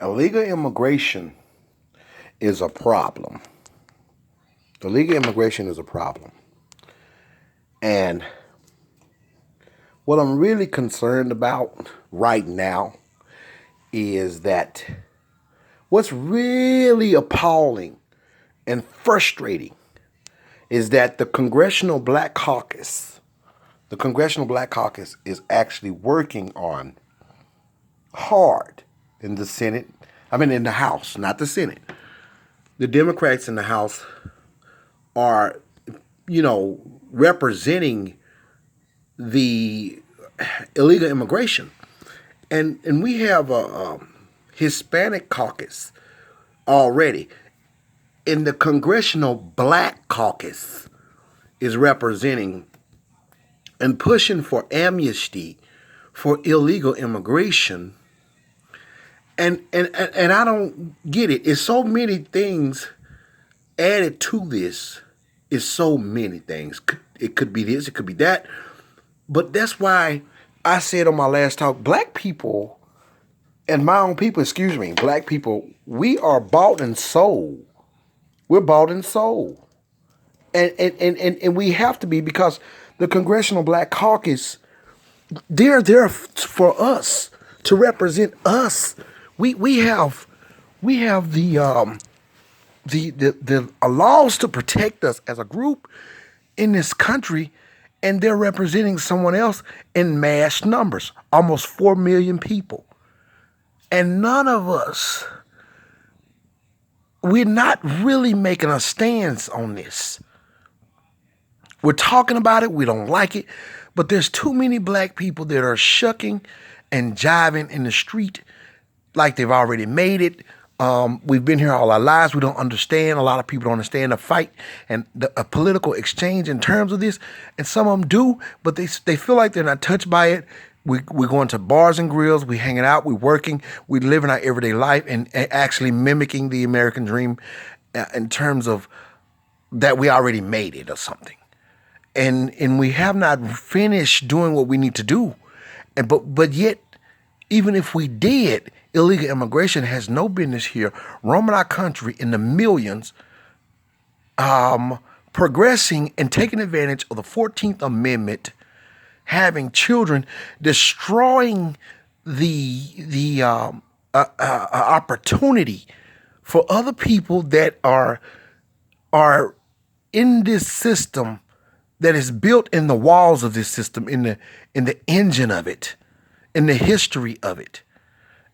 Illegal immigration is a problem. Illegal immigration is a problem. And what I'm really concerned about right now is that what's really appalling and frustrating is that the Congressional Black Caucus is actually working on hard in the Senate. I mean, in the House, not the Senate. The Democrats in the House are, representing the illegal immigration, and we have a Hispanic caucus already, and the Congressional Black Caucus is representing and pushing for amnesty for illegal immigration. And I don't get it. It's so many things added to this. It's so many things. It could be this, it could be that. But that's why I said on my last talk, black people and my own people, black people, we are bought and sold. We're bought and sold. And we have to be, because the Congressional Black Caucus, they're there for us, to represent us. We have the laws to protect us as a group in this country, and they're representing someone else in mass numbers, almost 4 million people. And none of us, we're not really making a stance on this. We're talking about it, we don't like it, but there's too many black people that are shucking and jiving in the street like they've already made it. We've been here all our lives. We don't understand. A lot of people don't understand the fight and the political exchange in terms of this. And some of them do, but they feel like they're not touched by it. We're going to bars and grills. We're hanging out. We're working. We're living our everyday life and actually mimicking the American dream in terms of that we already made it or something. And we have not finished doing what we need to do. But yet, even if we did, illegal immigration has no business here, roaming our country in the millions, progressing and taking advantage of the 14th Amendment, having children, destroying the opportunity for other people that are in this system, that is built in the walls of this system, in the engine of it, in the history of it.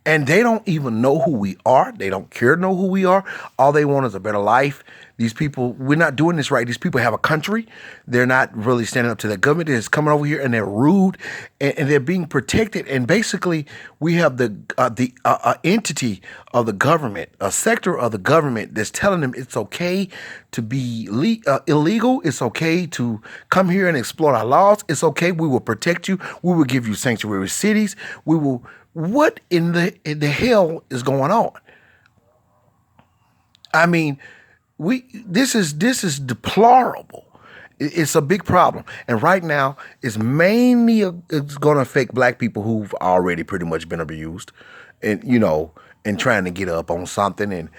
And they don't even know who we are. They don't care to know who we are. All they want is a better life. These people, we're not doing this right. These people have a country. They're not really standing up to the government that is coming over here, and they're rude, and they're being protected. And basically, we have the entity of the government, a sector of the government that's telling them it's okay to be illegal. It's okay to come here and exploit our laws. It's okay. We will protect you. We will give you sanctuary cities. We will. What in the hell is going on? I mean, this is deplorable. It's a big problem, and right now it's mainly it's going to affect black people who've already pretty much been abused, and and trying to get up on something, and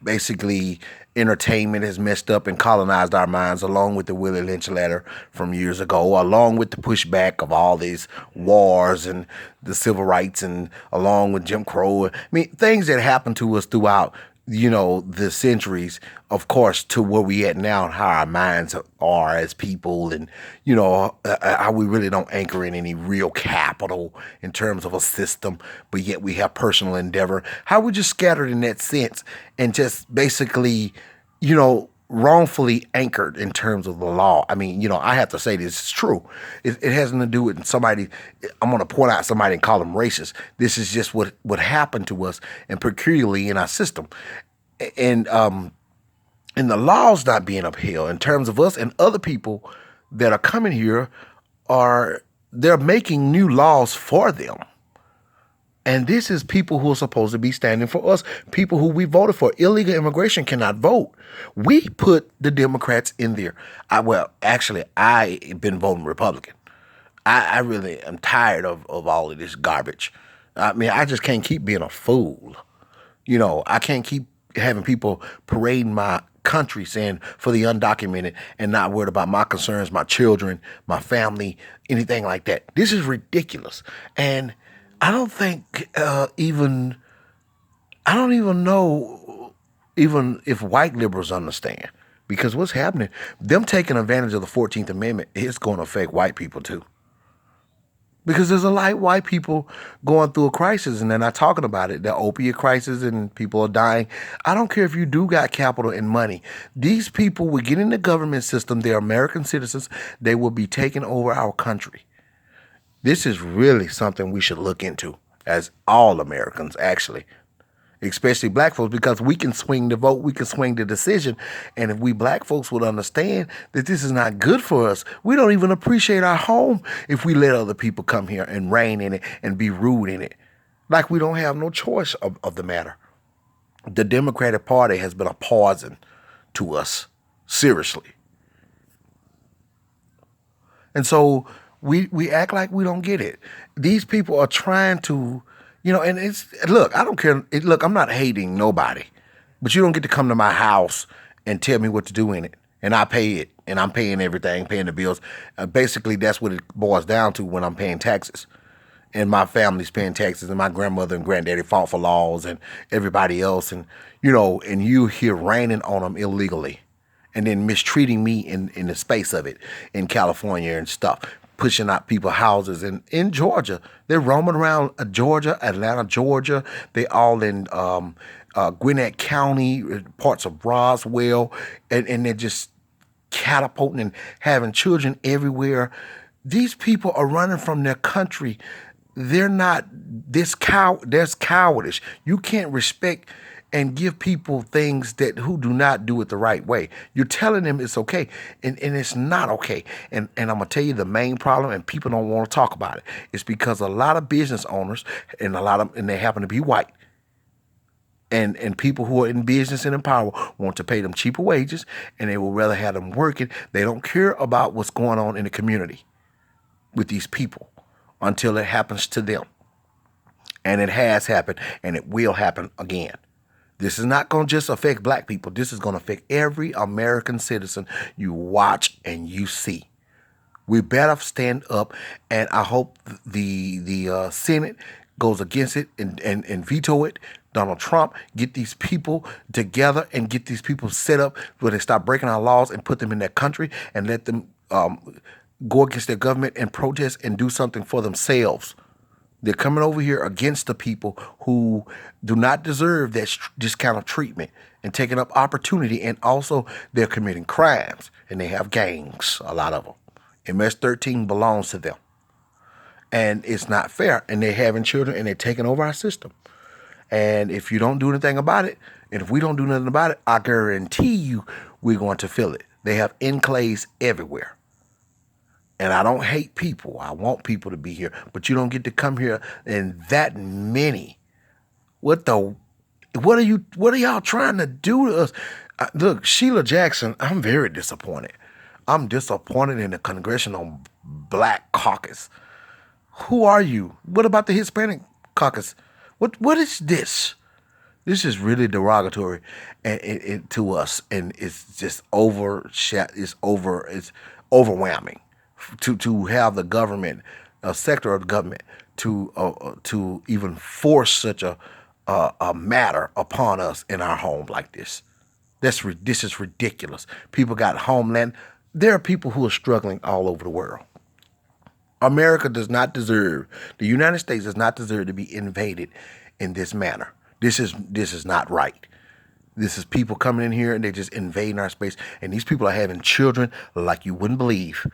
basically entertainment has messed up and colonized our minds, along with the Willie Lynch letter from years ago, along with the pushback of all these wars and the civil rights, and along with Jim Crow. I mean, things that happened to us throughout the centuries, of course, to where we at now, and how our minds are as people, and how we really don't anchor in any real capital in terms of a system, but yet we have personal endeavor. How we just scattered in that sense, and just basically, wrongfully anchored in terms of the law. I mean, I have to say this is true. It has nothing to do with somebody. I'm going to point out somebody and call them racist. This is just what happened to us, and peculiarly in our system, and the laws not being upheld in terms of us and other people that are coming here they're making new laws for them. And this is people who are supposed to be standing for us, people who we voted for. Illegal immigration cannot vote. We put the Democrats in there. I've been voting Republican. I really am tired of all of this garbage. I mean, I just can't keep being a fool. I can't keep having people parading my country saying for the undocumented and not worried about my concerns, my children, my family, anything like that. This is ridiculous. And I don't think I don't even know even if white liberals understand. Because what's happening, them taking advantage of the 14th Amendment is going to affect white people too. Because there's a lot of white people going through a crisis and they're not talking about it. The opiate crisis and people are dying. I don't care if you do got capital and money. These people will get in the government system. They're American citizens. They will be taking over our country. This is really something we should look into as all Americans, actually, especially black folks, because we can swing the vote, we can swing the decision. And if we black folks would understand that this is not good for us, we don't even appreciate our home if we let other people come here and reign in it and be rude in it. Like we don't have no choice of the matter. The Democratic Party has been a poison to us, seriously. And so we act like we don't get it. These people are trying to, and look, I don't care. Look, I'm not hating nobody, but you don't get to come to my house and tell me what to do in it. And I pay it, and I'm paying everything, paying the bills. Basically, that's what it boils down to when I'm paying taxes. And my family's paying taxes, and my grandmother and granddaddy fought for laws, and everybody else. And, and you here raining on them illegally and then mistreating me in the space of it in California and stuff, pushing out people's houses. And in Georgia, they're roaming around Georgia, Atlanta, Georgia. They all in Gwinnett County, parts of Roswell, and they're just catapulting and having children everywhere. These people are running from their country. They're not there's cowardice. You can't respect and give people things who do not do it the right way. You're telling them it's okay, and it's not okay. And I'm gonna tell you the main problem, and people don't want to talk about it. It's because a lot of business owners and they happen to be white. And people who are in business and in power want to pay them cheaper wages, and they will rather have them working. They don't care about what's going on in the community with these people until it happens to them. And it has happened, and it will happen again. This is not going to just affect black people. This is going to affect every American citizen you watch and you see. We better stand up, and I hope the Senate goes against it and veto it. Donald Trump, get these people together and get these people set up where they stop breaking our laws and put them in their country and let them go against their government and protest and do something for themselves. They're coming over here against the people who do not deserve this kind of treatment and taking up opportunity. And also they're committing crimes and they have gangs, a lot of them. MS-13 belongs to them. And it's not fair. And they're having children and they're taking over our system. And if you don't do anything about it, and if we don't do nothing about it, I guarantee you we're going to feel it. They have enclaves everywhere. And I don't hate people. I want people to be here. But you don't get to come here in that many. What are y'all trying to do to us? Look, Sheila Jackson, I'm very disappointed. I'm disappointed in the Congressional Black Caucus. Who are you? What about the Hispanic Caucus? What is this? This is really derogatory and to us, and it's just it's overwhelming to have the government, a sector of the government, to even force such a matter upon us in our home like this. This is ridiculous. People got homeland. There are people who are struggling all over the world. America does not deserve, the United States does not deserve to be invaded in this manner. This is not right. This is people coming in here and they're just invading our space. And these people are having children like you wouldn't believe.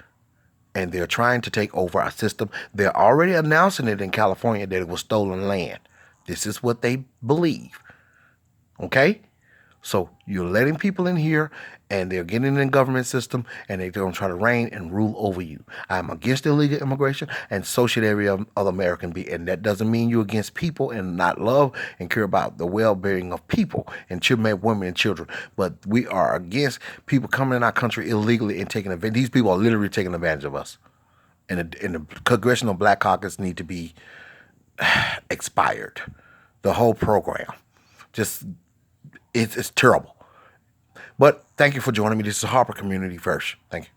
And they're trying to take over our system. They're already announcing it in California that it was stolen land. This is what they believe. Okay? So you're letting people in here and they're getting in the government system and they're going to try to reign and rule over you. I'm against illegal immigration, and so should every other American be. And that doesn't mean you're against people and not love and care about the well-being of people and children, women and children. But we are against people coming in our country illegally and taking advantage. These people are literally taking advantage of us. And the Congressional Black Caucus need to be expired. The whole program. Just, it's terrible. But thank you for joining me. This is Harper Community First. Thank you.